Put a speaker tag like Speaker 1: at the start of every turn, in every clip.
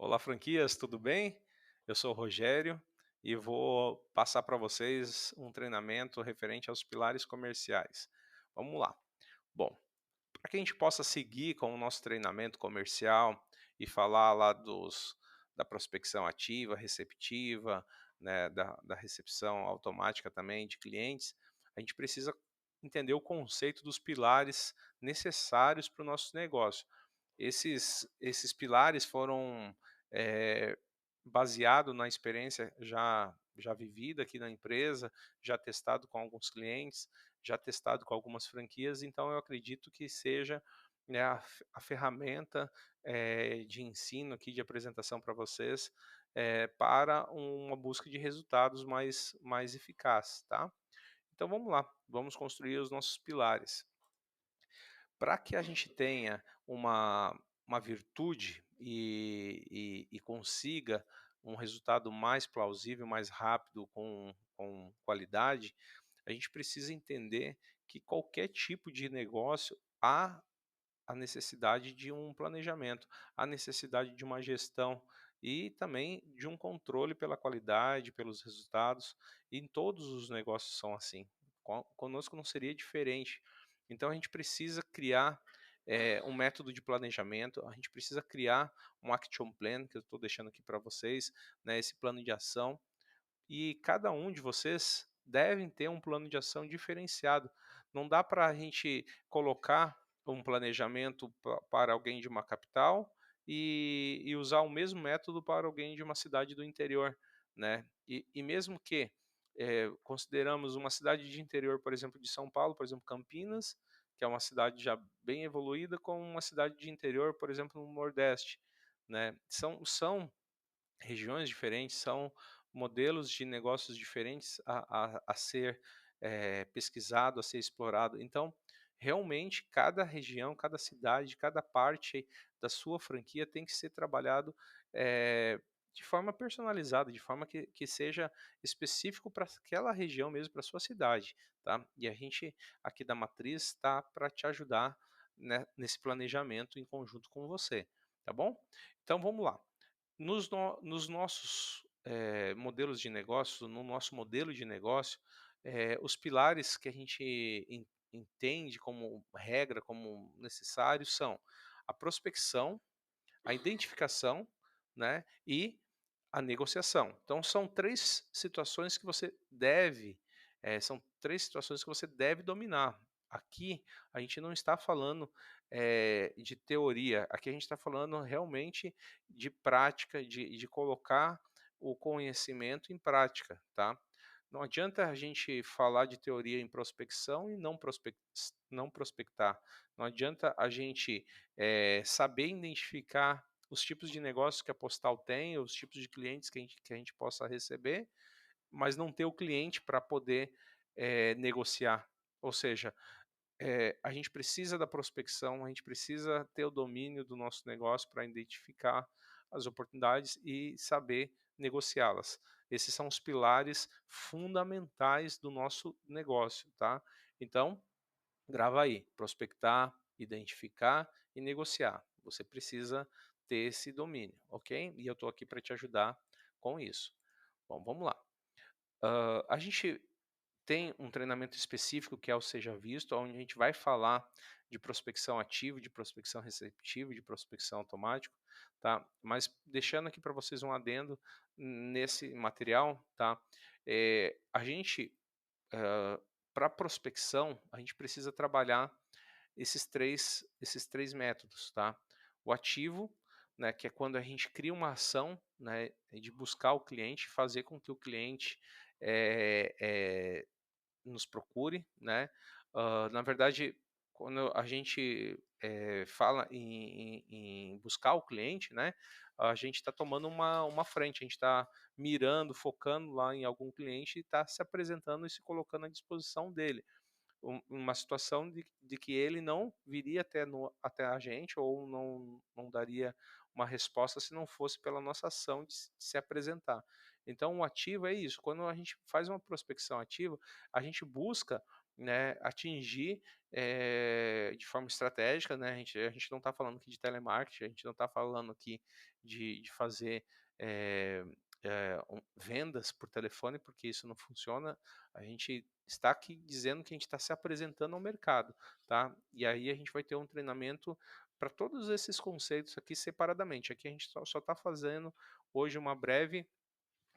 Speaker 1: Olá, franquias, tudo bem? Eu sou o Rogério e vou passar para vocês um treinamento referente aos pilares comerciais. Vamos lá. Bom, para que a gente possa seguir com o nosso treinamento comercial e falar lá da prospecção ativa, receptiva, né, da recepção automática também de clientes, a gente precisa entender o conceito dos pilares necessários para o nosso negócio. Esses pilares foram baseado na experiência já vivida aqui na empresa, já testado com alguns clientes, já testado com algumas franquias, então eu acredito que seja, né, a ferramenta, de ensino aqui, de apresentação para vocês, para uma busca de resultados mais eficaz, tá. Então vamos lá, vamos construir os nossos pilares. Para que a gente tenha uma virtude e consiga um resultado mais plausível, mais rápido, com qualidade, a gente precisa entender que qualquer tipo de negócio há a necessidade de um planejamento, a necessidade de uma gestão e também de um controle pela qualidade, pelos resultados. E em todos os negócios são assim. Conosco não seria diferente. Então a gente precisa criar um método de planejamento, a gente precisa criar um action plan, que eu estou deixando aqui para vocês, né, esse plano de ação, e cada um de vocês devem ter um plano de ação diferenciado. Não dá para a gente colocar um planejamento para alguém de uma capital e usar o mesmo método para alguém de uma cidade do interior, né? E mesmo que consideramos uma cidade de interior, por exemplo, de São Paulo, por exemplo, Campinas, que é uma cidade já bem evoluída, com uma cidade de interior, por exemplo, no Nordeste, né? São regiões diferentes, são modelos de negócios diferentes a ser pesquisado, a ser explorado. Então, realmente, cada região, cada cidade, cada parte da sua franquia tem que ser trabalhado de forma personalizada, de forma que seja específico para aquela região mesmo, para a sua cidade. Tá? E a gente aqui da Matriz está para te ajudar, né, nesse planejamento em conjunto com você. Tá bom? Então vamos lá. Nos nossos modelos de negócio, no nosso modelo de negócio, os pilares que a gente entende como regra, como necessários, são a prospecção, a identificação, né, e a negociação. Então são três situações que você deve, são três situações que você deve dominar. Aqui a gente não está falando de teoria, aqui a gente está falando realmente de prática, de colocar o conhecimento em prática, tá? Não adianta a gente falar de teoria em prospecção e não prospectar. Não adianta a gente saber identificar os tipos de negócios que a postal tem, os tipos de clientes que a gente possa receber, mas não ter o cliente para poder negociar. Ou seja, a gente precisa da prospecção, a gente precisa ter o domínio do nosso negócio para identificar as oportunidades e saber negociá-las. Esses são os pilares fundamentais do nosso negócio, tá? Então, grava aí, prospectar, identificar e negociar. Você precisa ter esse domínio, ok? E eu estou aqui para te ajudar com isso. Bom, vamos lá. A gente tem um treinamento específico que é o Seja Visto, onde a gente vai falar de prospecção ativa, de prospecção receptiva, de prospecção automática, tá? Mas deixando aqui para vocês um adendo nesse material, tá? A gente, para prospecção, a gente precisa trabalhar esses três métodos, tá? O ativo, né, que é quando a gente cria uma ação, né, de buscar o cliente, fazer com que o cliente eh eh, nos procure, né. Na verdade, quando a gente, fala em buscar o cliente, né, a gente está tomando uma frente, a gente está mirando, focando lá em algum cliente e está se apresentando e se colocando à disposição dele. Uma situação de que ele não viria até a gente ou não daria uma resposta se não fosse pela nossa ação de se apresentar. Então o ativo é isso, quando a gente faz uma prospecção ativa, a gente busca né, atingir, de forma estratégica, né, a gente não está falando aqui de telemarketing, a gente não está falando aqui de fazer, eh vendas por telefone, porque isso não funciona. A gente está aqui dizendo que a gente está se apresentando ao mercado, tá. E aí a gente vai ter um treinamento para todos esses conceitos aqui separadamente. Aqui a gente só está fazendo hoje uma breve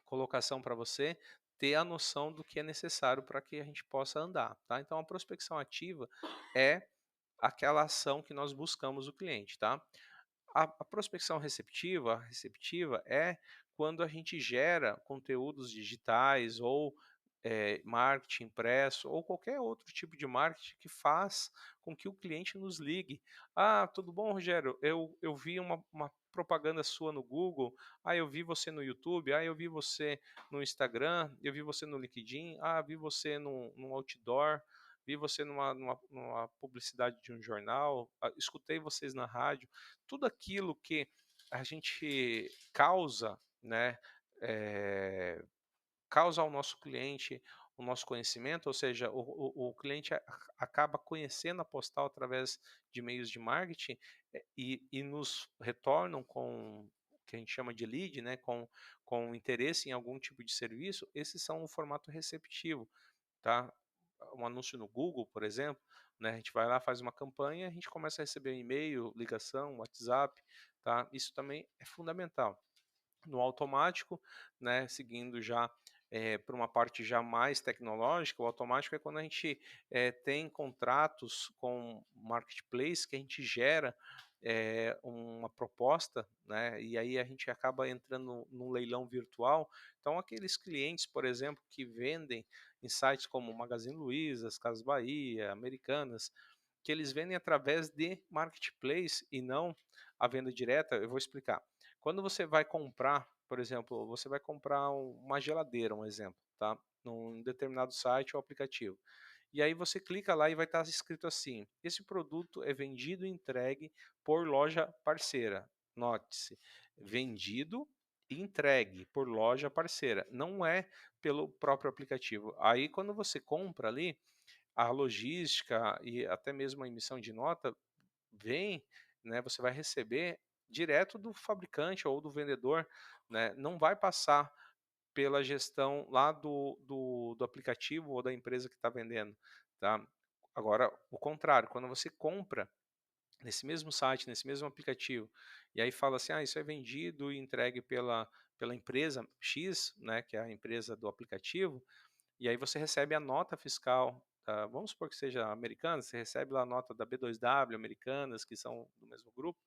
Speaker 1: colocação para você ter a noção do que é necessário para que a gente possa andar, tá. Então a prospecção ativa é aquela ação que nós buscamos o cliente, tá. A prospecção receptiva é quando a gente gera conteúdos digitais ou, marketing impresso ou qualquer outro tipo de marketing que faz com que o cliente nos ligue. "Ah, tudo bom, Rogério? Eu vi uma propaganda sua no Google. Ah, eu vi você no YouTube. Ah, eu vi você no Instagram. Eu vi você no LinkedIn. Ah, vi você num outdoor. Vi você numa publicidade de um jornal. Ah, escutei vocês na rádio". Tudo aquilo que a gente causa, né, eh, causa ao nosso cliente o nosso conhecimento, ou seja, o cliente acaba conhecendo a Postal através de meios de marketing, e nos retornam com o que a gente chama de lead, né, com interesse em algum tipo de serviço. Esses são o formato receptivo, tá. Um anúncio no Google, por exemplo, né, a gente vai lá, faz uma campanha, a gente começa a receber e-mail, ligação, WhatsApp, tá. Isso também é fundamental. No automático, né, seguindo já, para uma parte já mais tecnológica, o automático é quando a gente, tem contratos com marketplace que a gente gera, uma proposta, né, e aí a gente acaba entrando num leilão virtual. Então aqueles clientes, por exemplo, que vendem em sites como Magazine Luizas, Casas Bahia, Americanas, que eles vendem através de marketplace e não a venda direta. Eu vou explicar. Quando você vai comprar, por exemplo, você vai comprar uma geladeira, um exemplo, tá? Num determinado site ou aplicativo. E aí você clica lá e vai estar escrito assim: esse produto é vendido e entregue por loja parceira. Note-se, vendido e entregue por loja parceira. Não é pelo próprio aplicativo. Aí quando você compra ali, a logística e até mesmo a emissão de nota vem, né, você vai receber direto do fabricante ou do vendedor, né, não vai passar pela gestão lá do aplicativo ou da empresa que está vendendo, tá. Agora, o contrário, quando você compra nesse mesmo site, nesse mesmo aplicativo, e aí fala assim: "Ah, isso é vendido e entregue pela empresa X", né, que é a empresa do aplicativo, e aí você recebe a nota fiscal, vamos supor que seja Americanas, você recebe lá a nota da B2W, Americanas, que são do mesmo grupo,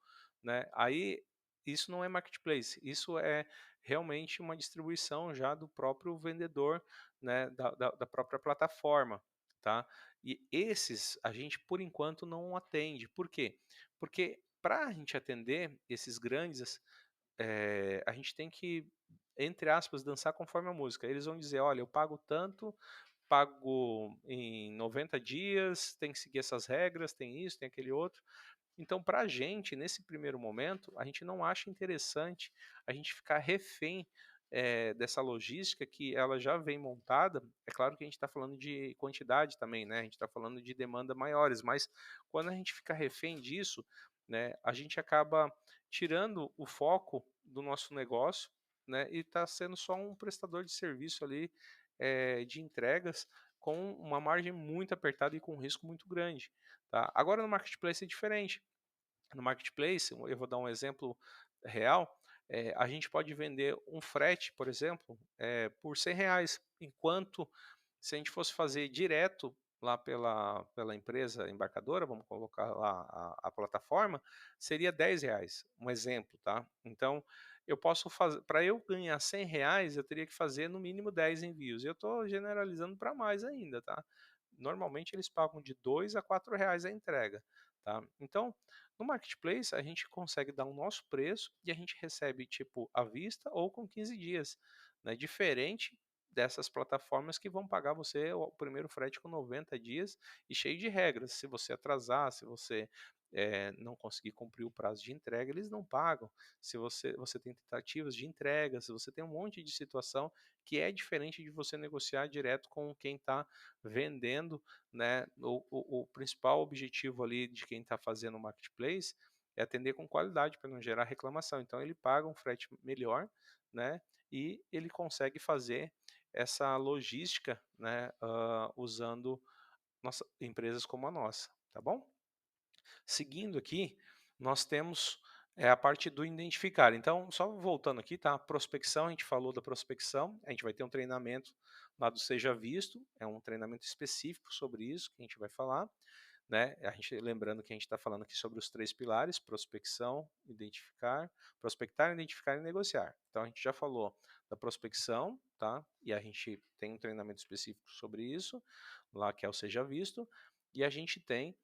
Speaker 1: né, aí isso não é marketplace, isso é realmente uma distribuição já do próprio vendedor, né, da própria plataforma, tá. E esses a gente por enquanto não atende, por quê? Porque para a gente atender esses grandes, a gente tem que, entre aspas, dançar conforme a música. Eles vão dizer: "Olha, eu pago tanto, pago em 90 dias, tem que seguir essas regras, tem isso, tem aquele outro". Então, para a gente, nesse primeiro momento, a gente não acha interessante a gente ficar refém, dessa logística que ela já vem montada. É claro que a gente está falando de quantidade também, né, a gente está falando de demanda maiores, mas quando a gente fica refém disso, né, a gente acaba tirando o foco do nosso negócio, né, e está sendo só um prestador de serviço ali, de entregas com uma margem muito apertada e com um risco muito grande, tá. Agora no marketplace é diferente. No marketplace, eu vou dar um exemplo real, a gente pode vender um frete, por exemplo, por R$ 100, enquanto se a gente fosse fazer direto lá pela empresa embarcadora, vamos colocar lá a plataforma, seria R$ 10, um exemplo, tá. Então, eu posso fazer para eu ganhar R$ 100, eu teria que fazer no mínimo 10 envios, e eu estou generalizando para mais ainda, tá. Normalmente eles pagam de R$ 2 a R$ 4 a entrega, tá. Então, no marketplace, a gente consegue dar o nosso preço e a gente recebe, tipo, à vista ou com 15 dias, né? Diferente dessas plataformas que vão pagar você o primeiro frete com 90 dias e cheio de regras. Se você atrasar, se você não conseguir cumprir o prazo de entrega, eles não pagam. Se você tem tentativas de entrega, se você tem um monte de situação que é diferente de você negociar direto com quem está vendendo, né? O principal objetivo ali de quem está fazendo o marketplace é atender com qualidade para não gerar reclamação. Então ele paga um frete melhor, né? E ele consegue fazer essa logística, né? Usando empresas como a nossa, tá bom? Seguindo aqui, nós temos a parte do identificar. Então, só voltando aqui, tá? Prospecção, a gente falou da prospecção, a gente vai ter um treinamento lá do Seja Visto, é um treinamento específico sobre isso que a gente vai falar, né? A gente, lembrando que a gente está falando aqui sobre os 3 pilares: prospecção, identificar, prospectar, identificar e negociar. Então, a gente já falou da prospecção, tá? E a gente tem um treinamento específico sobre isso, lá que é o Seja Visto, e a gente tem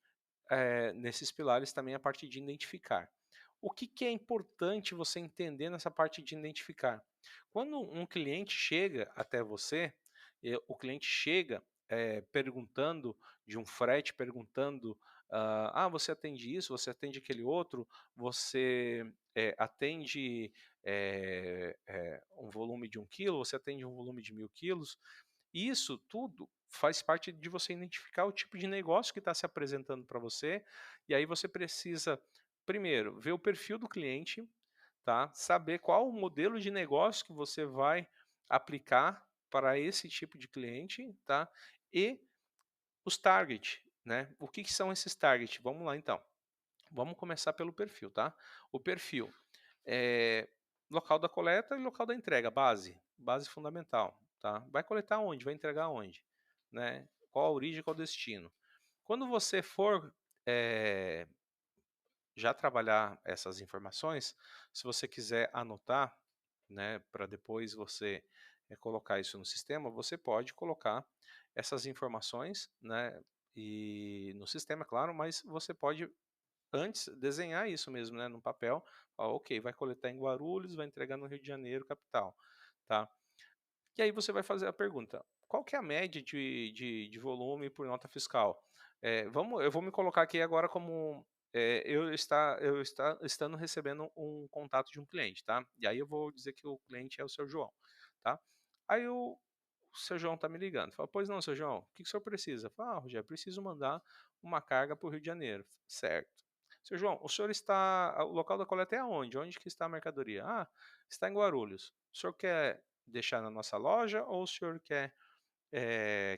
Speaker 1: nesses pilares também a parte de identificar. O que, que é importante você entender nessa parte de identificar? Quando um cliente chega até você, o cliente chega perguntando de um frete, perguntando: você atende isso, você atende aquele outro, você atende um volume de 1 quilo, você atende um volume de 1000 quilos. Isso tudo faz parte de você identificar o tipo de negócio que está se apresentando para você, e aí você precisa, primeiro, ver o perfil do cliente, tá? Saber qual o modelo de negócio que você vai aplicar para esse tipo de cliente, tá? E os target, né? O que, que são esses target? Vamos lá então. Vamos começar pelo perfil, tá? O perfil é local da coleta e local da entrega, base fundamental, tá? Vai coletar onde? Vai entregar onde? Né? Qual a origem, qual o destino? Quando você for eh, já trabalhar essas informações, se você quiser anotar, né, para depois você colocar isso no sistema, você pode colocar essas informações, né, e no sistema, claro, mas você pode antes desenhar isso mesmo, né, no papel. Ok, vai coletar em Guarulhos, vai entregar no Rio de Janeiro, capital, tá? E aí você vai fazer a pergunta: qual que é a média de volume por nota fiscal? Eu vou me colocar aqui agora como estando recebendo um contato de um cliente, tá? E aí eu vou dizer que o cliente é o seu João, tá? Aí o seu João tá me ligando, fala: pois não, seu João, o que que o senhor precisa? Fala: Rogério, preciso mandar uma carga para o Rio de Janeiro, certo? Seu João, o local da coleta é aonde? Onde que está a mercadoria? Ah, está em Guarulhos. O senhor quer deixar na nossa loja ou o senhor quer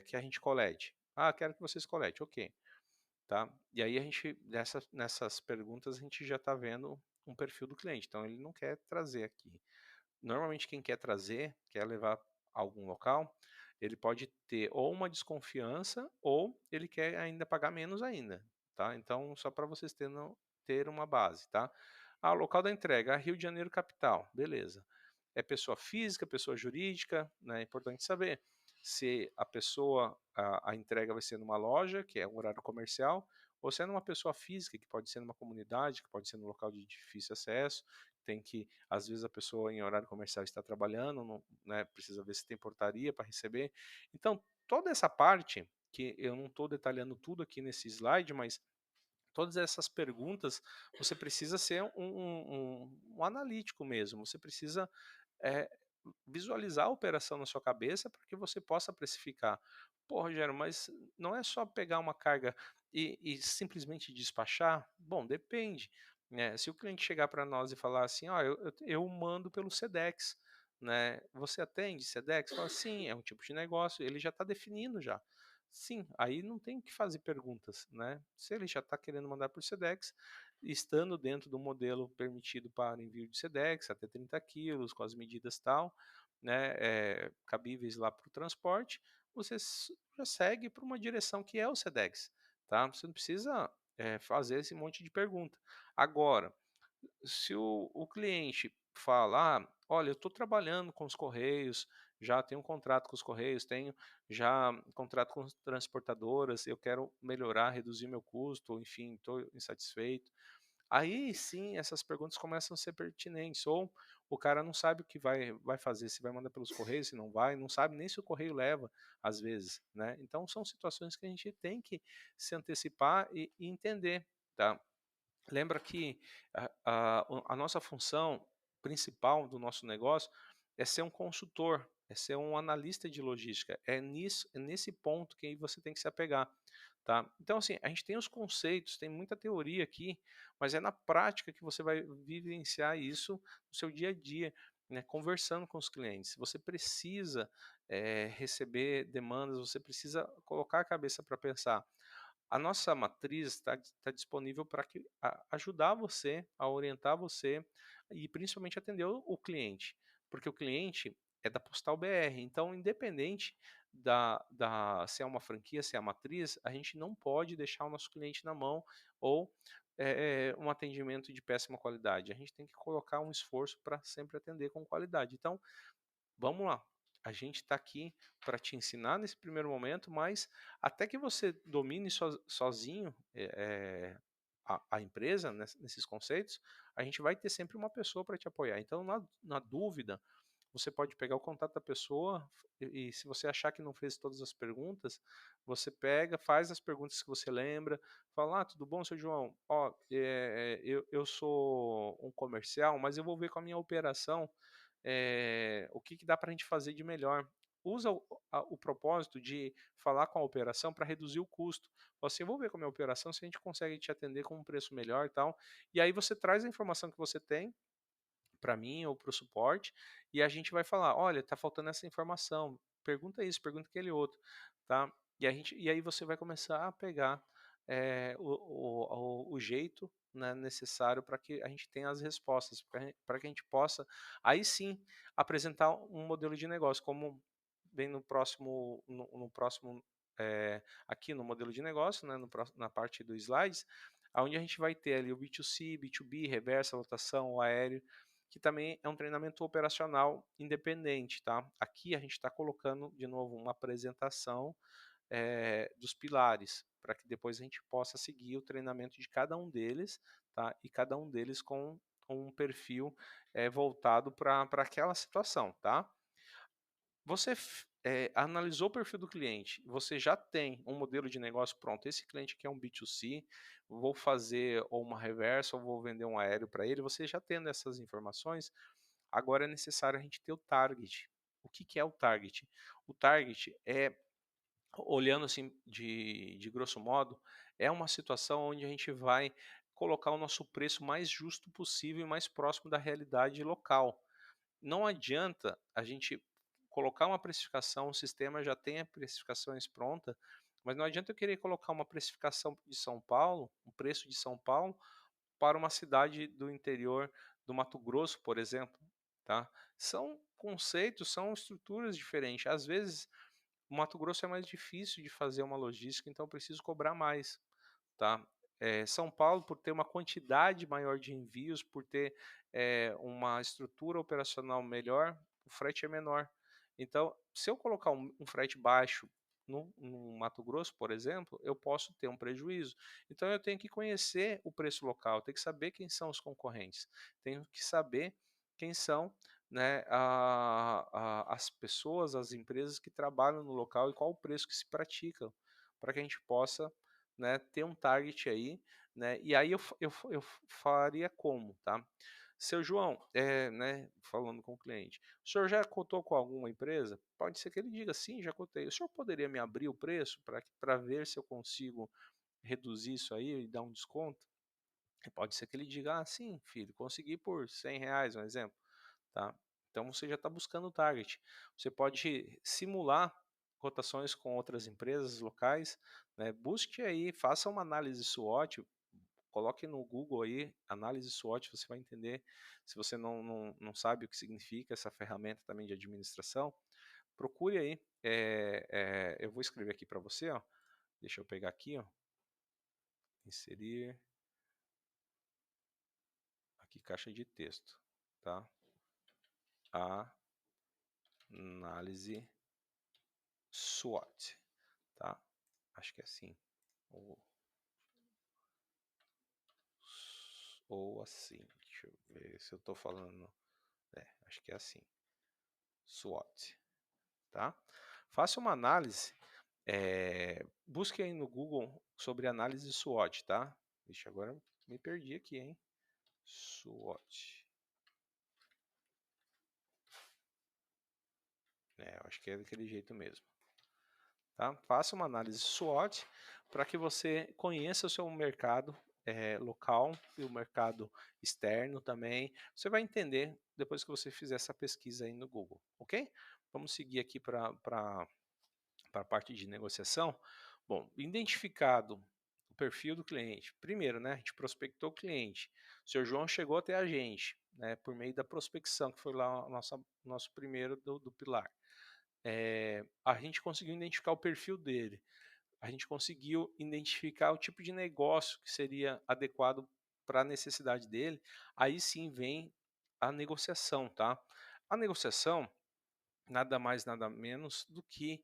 Speaker 1: que a gente colete? Ah, quero que vocês colete, ok. Tá? E aí a gente, nessas perguntas, a gente já está vendo um perfil do cliente. Então ele não quer trazer aqui. Normalmente quem quer trazer, quer levar a algum local, ele pode ter ou uma desconfiança ou ele quer ainda pagar menos ainda, tá? Então só para vocês ter uma base, tá? Ah, o local da entrega, Rio de Janeiro capital, beleza. É pessoa física, pessoa jurídica, né? É importante saber se a entrega vai ser numa loja, que é um horário comercial, ou se é numa pessoa física, que pode ser numa comunidade, que pode ser num local de difícil acesso, tem que, às vezes, a pessoa em horário comercial está trabalhando, não, né, precisa ver se tem portaria para receber. Então, toda essa parte, que eu não estou detalhando tudo aqui nesse slide, mas todas essas perguntas, você precisa ser um analítico mesmo, você precisa é, visualizar a operação na sua cabeça para que você possa precificar. Pô, Rogério, mas não é só pegar uma carga e simplesmente despachar? Bom, depende. Né? Se o cliente chegar para nós e falar assim: eu mando pelo Sedex, né? Você atende Sedex? Fala: sim, é um tipo de negócio, ele já está definindo já. Sim, aí não tem que fazer perguntas, né? Se ele já está querendo mandar por Sedex, estando dentro do modelo permitido para envio de Sedex, até 30 quilos, com as medidas tal, né, cabíveis lá para o transporte, você já segue para uma direção que é o Sedex, tá? Você não precisa fazer esse monte de pergunta. Agora, se o cliente fala: olha, eu estou trabalhando com os Correios, já tenho um contrato com os Correios, tenho já um contrato com as transportadoras, eu quero melhorar, reduzir meu custo, enfim, estou insatisfeito. Aí sim, essas perguntas começam a ser pertinentes. Ou o cara não sabe o que vai fazer, se vai mandar pelos Correios, se não vai, não sabe nem se o Correio leva, às vezes, né? Então são situações que a gente tem que se antecipar e entender, tá? Lembra que a nossa função principal do nosso negócio é ser um consultor, é ser um analista de logística. É nesse ponto que aí você tem que se apegar, tá? Então, assim, a gente tem os conceitos, tem muita teoria aqui, mas é na prática que você vai vivenciar isso no seu dia a dia, né, conversando com os clientes. Você precisa receber demandas, você precisa colocar a cabeça para pensar. A nossa matriz está disponível para ajudar você, a orientar você e principalmente atender o cliente, porque o cliente é da Postal BR, então independente se é uma franquia, se é a matriz, a gente não pode deixar o nosso cliente na mão ou um atendimento de péssima qualidade. A gente tem que colocar um esforço para sempre atender com qualidade. Então, vamos lá. A gente está aqui para te ensinar nesse primeiro momento, mas até que você domine sozinho a empresa nesses conceitos, a gente vai ter sempre uma pessoa para te apoiar. Então, na dúvida, você pode pegar o contato da pessoa e se você achar que não fez todas as perguntas, você pega, faz as perguntas que você lembra, fala, tudo bom, seu João? Ó, eu sou um comercial, mas eu vou ver com a minha operação o que dá para a gente fazer de melhor. Usa o propósito de falar com a operação para reduzir o custo. Fala assim, eu vou ver com a minha operação se a gente consegue te atender com um preço melhor e tal. E aí você traz a informação que você tem para mim ou para o suporte, e a gente vai falar, olha, tá faltando essa informação, pergunta isso, pergunta aquele outro, tá? E aí você vai começar a pegar o jeito, né, necessário para que a gente tenha as respostas, para que a gente possa, aí sim, apresentar um modelo de negócio, como vem no próximo aqui no modelo de negócio, né, na parte do slides, onde a gente vai ter ali o B2C, B2B, reversa, lotação, o aéreo, que também é um treinamento operacional independente, tá? Aqui a gente está colocando de novo uma apresentação dos pilares, para que depois a gente possa seguir o treinamento de cada um deles, tá? E cada um deles com um perfil voltado para aquela situação, tá? Você analisou o perfil do cliente, você já tem um modelo de negócio pronto. Esse cliente aqui é um B2C, vou fazer ou uma reversa ou vou vender um aéreo para ele. Você já tendo essas informações, agora é necessário a gente ter o target. O que é o target? O target é, olhando assim de grosso modo, é uma situação onde a gente vai colocar o nosso preço mais justo possível e mais próximo da realidade local. Não adianta a gente colocar uma precificação, o sistema já tem a precificações pronta, mas não adianta eu querer colocar uma precificação de São Paulo, um preço de São Paulo, para uma cidade do interior do Mato Grosso, por exemplo, tá? São conceitos, são estruturas diferentes. Às vezes, o Mato Grosso é mais difícil de fazer uma logística, então eu preciso cobrar mais, tá? São Paulo, por ter uma quantidade maior de envios, por ter uma estrutura operacional melhor, o frete é menor. Então, se eu colocar um frete baixo no Mato Grosso, por exemplo, eu posso ter um prejuízo. Então, eu tenho que conhecer o preço local, tenho que saber quem são os concorrentes, tenho que saber quem são, né, as pessoas, as empresas que trabalham no local e qual o preço que se pratica, para que a gente possa, né, ter um target aí, né, e aí eu faria como, tá? Seu João, né, falando com o cliente, o senhor já cotou com alguma empresa? Pode ser que ele diga, sim, já cotei. O senhor poderia me abrir o preço para ver se eu consigo reduzir isso aí e dar um desconto? E pode ser que ele diga, sim, filho, consegui por R$ 100, um exemplo, tá? Então você já está buscando o target. Você pode simular cotações com outras empresas locais, né? Busque aí, faça uma análise SWOT, coloque no Google aí, análise SWOT, você vai entender. Se você não sabe o que significa essa ferramenta também de administração, procure aí. Eu vou escrever aqui para você, ó. Deixa eu pegar aqui, ó. Inserir aqui caixa de texto, tá? Análise SWOT, tá? Acho que é assim. Ou, ou assim. Deixa eu ver se eu estou falando. Acho que é assim. SWOT, tá? Faça uma análise. Busque aí no Google sobre análise SWOT, tá? Deixa agora. Me perdi aqui, hein? SWOT. Eu acho que é daquele jeito mesmo. Tá? Faça uma análise SWOT para que você conheça o seu mercado local e o mercado externo também. Você vai entender depois que você fizer essa pesquisa aí no Google, ok? Vamos seguir aqui para a parte de negociação. Bom, identificado o perfil do cliente. Primeiro, né, a gente prospectou o cliente. O senhor João chegou até a gente, né, por meio da prospecção, que foi lá o nosso primeiro do pilar. A gente conseguiu identificar o perfil dele. A gente conseguiu identificar o tipo de negócio que seria adequado para a necessidade dele. Aí sim vem a negociação, tá? A negociação nada mais, nada menos do que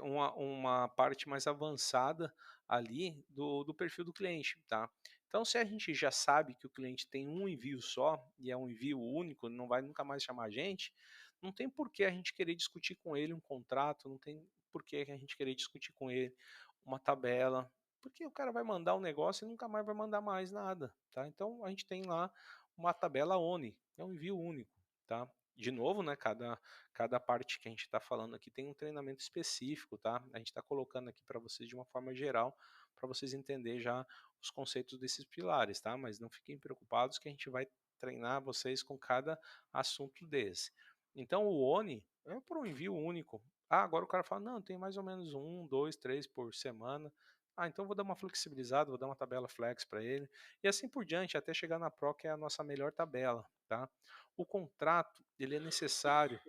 Speaker 1: uma parte mais avançada ali do perfil do cliente, tá? Então, se a gente já sabe que o cliente tem um envio só e é um envio único, não vai nunca mais chamar a gente, não tem por que a gente querer discutir com ele um contrato, não tem por que a gente querer discutir com ele uma tabela, porque o cara vai mandar um negócio e nunca mais vai mandar mais nada, tá? Então, a gente tem lá uma tabela ONI, é um envio único, tá? De novo, né, cada parte que a gente está falando aqui tem um treinamento específico, tá? A gente está colocando aqui para vocês de uma forma geral, para vocês entenderem já os conceitos desses pilares, tá? Mas não fiquem preocupados que a gente vai treinar vocês com cada assunto desse. Então, o ONI é para um envio único. Ah, agora o cara fala, não, tem mais ou menos um, dois, três por semana. Ah, então vou dar uma flexibilizada, vou dar uma tabela flex para ele. E assim por diante, até chegar na Pro, que é a nossa melhor tabela, tá? O contrato ele é necessário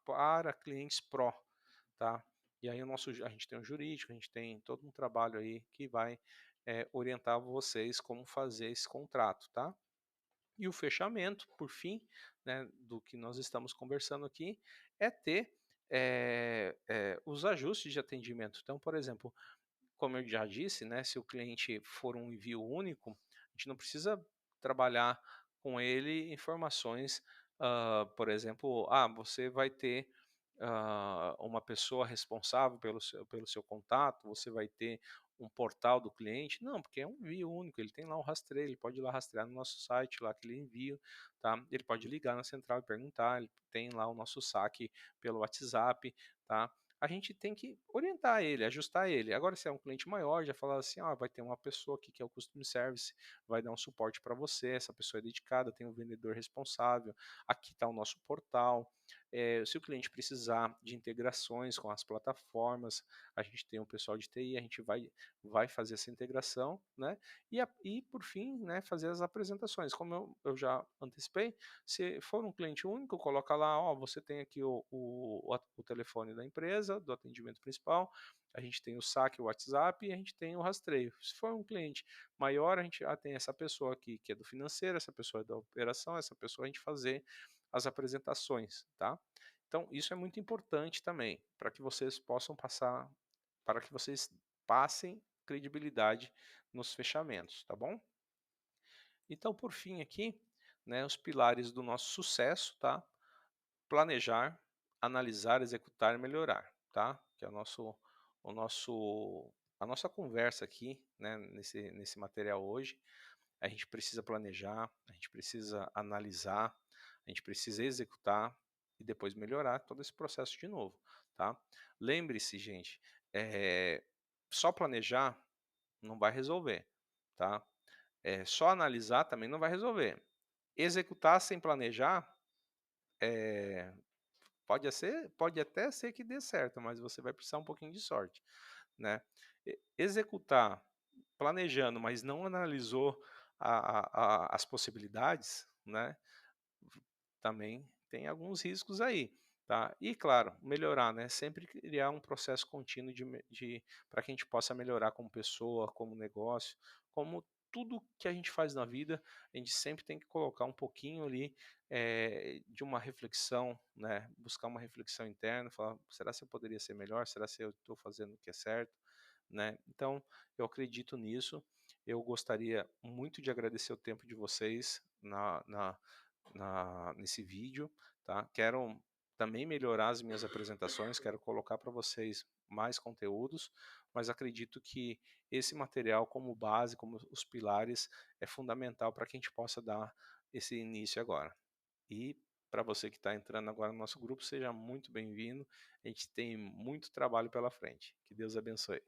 Speaker 1: para clientes Pro, tá? E aí a gente tem um jurídico, a gente tem todo um trabalho aí que vai orientar vocês como fazer esse contrato, tá? E o fechamento, por fim, né, do que nós estamos conversando aqui, é ter os ajustes de atendimento. Então, por exemplo, como eu já disse, né, se o cliente for um envio único, a gente não precisa trabalhar com ele informações, por exemplo, você vai ter uma pessoa responsável pelo seu contato, você vai ter um portal do cliente. Não, porque é um envio único, ele tem lá um rastreio, ele pode ir lá rastrear no nosso site, lá que ele envia, tá? Ele pode ligar na central e perguntar, ele tem lá o nosso saque pelo WhatsApp, tá? A gente tem que orientar ele, ajustar ele. Agora, se é um cliente maior, já falar assim, vai ter uma pessoa aqui que é o Customer Service, vai dar um suporte para você, essa pessoa é dedicada, tem um vendedor responsável, aqui está o nosso portal. Se o cliente precisar de integrações com as plataformas, a gente tem um pessoal de TI, a gente vai fazer essa integração, né? E por fim, né, fazer as apresentações. Como eu já antecipei, se for um cliente único, coloca lá, você tem aqui o telefone da empresa, do atendimento principal, a gente tem o saque, o WhatsApp e a gente tem o rastreio. Se for um cliente maior, a gente tem essa pessoa aqui que é do financeiro, essa pessoa é da operação, essa pessoa a gente fazer as apresentações, tá? Então, isso é muito importante também, para que vocês possam passar, para que vocês passem credibilidade nos fechamentos, tá bom? Então, por fim aqui, né, os pilares do nosso sucesso, tá? Planejar, analisar, executar e melhorar, tá? Que é o nosso, a nossa conversa aqui, né, nesse material hoje. A gente precisa planejar, a gente precisa analisar, a gente precisa executar e depois melhorar todo esse processo de novo, tá? Lembre-se, gente, só planejar não vai resolver, tá? Só analisar também não vai resolver. Executar sem planejar, pode até ser que dê certo, mas você vai precisar um pouquinho de sorte, né? Executar planejando, mas não analisou as possibilidades, né? Também tem alguns riscos aí, tá? E claro, melhorar, né? Sempre criar um processo contínuo para que a gente possa melhorar como pessoa, como negócio, como tudo que a gente faz na vida, a gente sempre tem que colocar um pouquinho ali de uma reflexão, né? Buscar uma reflexão interna, falar, será se eu poderia ser melhor? Será se eu estou fazendo o que é certo? Né? Então, eu acredito nisso. Eu gostaria muito de agradecer o tempo de vocês nesse vídeo, tá? Quero também melhorar as minhas apresentações, quero colocar para vocês mais conteúdos, mas acredito que esse material como base, como os pilares, é fundamental para que a gente possa dar esse início agora. E para você que está entrando agora no nosso grupo, seja muito bem-vindo. A gente tem muito trabalho pela frente. Que Deus abençoe.